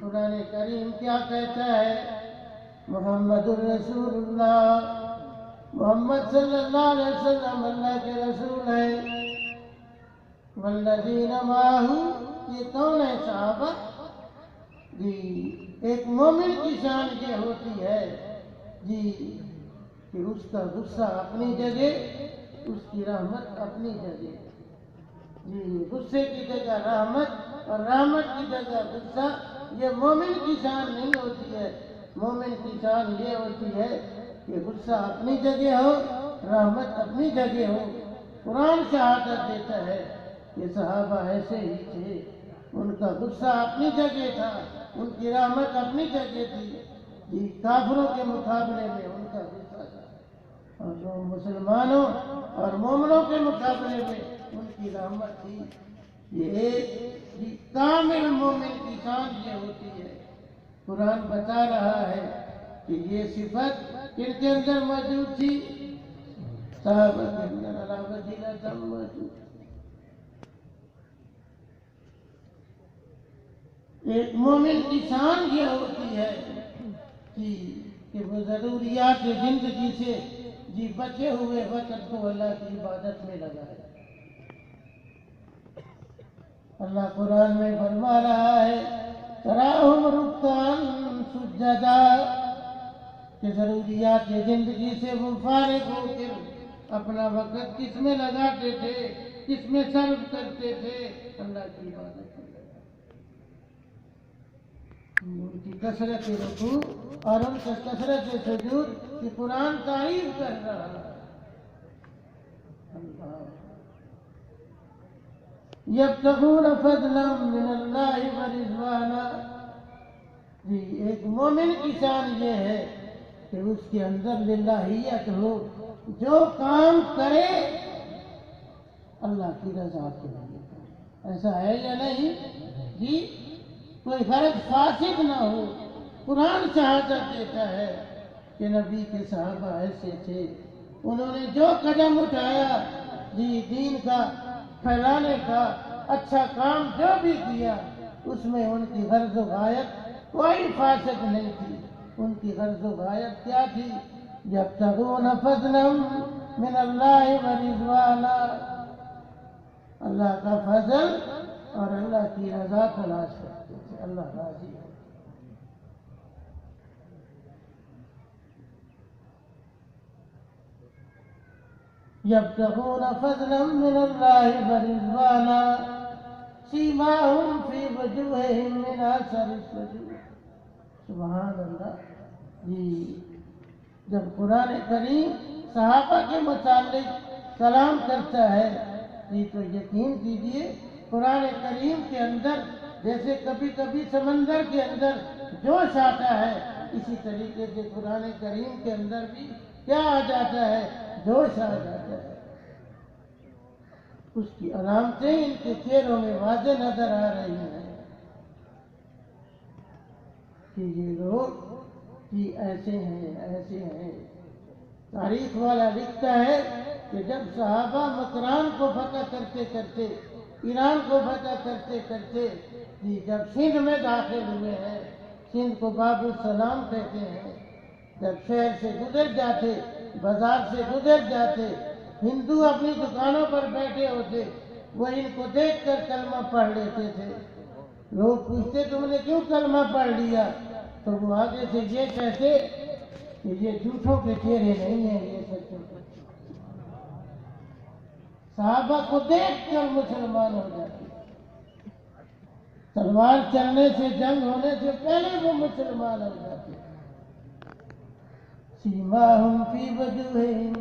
قرآن کریم کیا کہتا ہے؟ محمد الرسول اللہ، محمد صلی اللہ علیہ وسلم اللہ کے رسول ہیں۔ والذین معہ، یہ کون ہے صحابہ؟ جی ایک مومن کی شان یہ ہوتی ہے جی کہ اس کا غصہ اپنی جگہ، اس کی رحمت اپنی جگہ۔ جی غصے کی جگہ رحمت اور رحمت کی جگہ غصہ، یہ مومن کی شان نہیں ہوتی ہے۔ مومن کی شان یہ ہوتی ہے کہ غصہ اپنی جگہ ہو، رحمت اپنی جگہ ہو۔ قرآن شہادت دیتا ہے کہ صحابہ ایسے ہی تھے، ان کا غصہ اپنی جگہ تھا، ان کی رحمت اپنی جگہ تھی۔ جی کافروں کے مقابلے میں ان کا غصہ تھا، اور جو مسلمانوں اور مومنوں کے مقابلے میں ان کی رحمت تھی۔ یہ ایک کامل مومن کی شان یہ ہوتی ہے۔ قرآن بتا رہا ہے کہ یہ صفت کن کے اندر موجود تھی؟ صحابہ کے اندر علاوہ موجود۔ ایک مومن کی شان یہ ہوتی ہے کہ وہ ضروریات زندگی سے جی بچے ہوئے وقت کو اللہ کی عبادت میں لگائے۔ اللہ قرآن میں فرما رہا ہے تراہم رکعاً سجدا، کہ ضروریات زندگی سے وہ فارغ ہو کر اپنا وقت کس میں لگاتے تھے، کس میں صرف کرتے تھے؟ اللہ کی عبادت میں۔ ان کی کثرت رکوع اور ان کا کثرت سجود کی قرآن تعریف کر رہا ہے۔ یبتغون فضلا من اللہ ورضوانا، جی ایک مومن کی شان یہ ہے کہ اس کے اندر للہیت ہو، جو کام کرے اللہ کی رضا کے لیے کرے۔ ایسا ہے یا نہیں؟ جی کوئی غرض فاسد نہ ہو۔ قرآن شہادت دیتا ہے کہ نبی کے صحابہ ایسے تھے، انہوں نے جو قدم اٹھایا جی دین کا پھیلانے کا اچھا کام جو بھی کیا، اس میں ان کی غرض و غایت کوئی فاسد نہیں تھی۔ ان کی غرض و غایت کیا تھی؟ یبتغون فضلا من اللہ ورضوانا، اللہ کا فضل اور اللہ کی رضا تلاش کرتے تھے، اللہ راضی ہے۔ یبتغون فضلا من اللہ ورضوانا سیماہم فی وجوہہم من اثر السجود۔ سبحان اللہ۔ جی جب قرآن کریم صحابہ کے متعلق کلام کرتا ہے جی تو یقین کیجئے قرآن کریم کے اندر جیسے کبھی کبھی سمندر کے اندر جوش آتا ہے، اسی طریقے سے قرآن کریم کے اندر بھی کیا آ جاتا ہے؟ جوش آ جاتا ہے۔ اس کی علامتیں ان کے چہروں میں واضح نظر آ رہی ہیں کہ یہ لوگ جی ایسے ہیں، ایسے ہیں۔ تاریخ والا لکھتا ہے کہ جب صحابہ مکران کو فتح کرتے کرتے، ایران کو فتح کرتے کرتے جی جب سندھ میں داخل ہوئے ہیں، سندھ کو باب السلام کہتے ہیں، جب شہر سے گزر جاتے، بازار سے گزر جاتے، ہندو اپنی دکانوں پر بیٹھے ہوتے، وہ ان کو دیکھ کر کلمہ پڑھ لیتے تھے۔ لوگ پوچھتے تم نے کیوں کلمہ پڑھ لیا؟ تو وہ آگے سے یہ کہتے کہ یہ جھوٹوں کے چہرے نہیں ہیں، یہ سچوں کے۔ صحابہ کو دیکھ کر مسلمان ہو جاتے، تلوار چلنے سے، جنگ ہونے سے پہلے وہ مسلمان ہو جاتے۔ سیماہم فی وجوہہم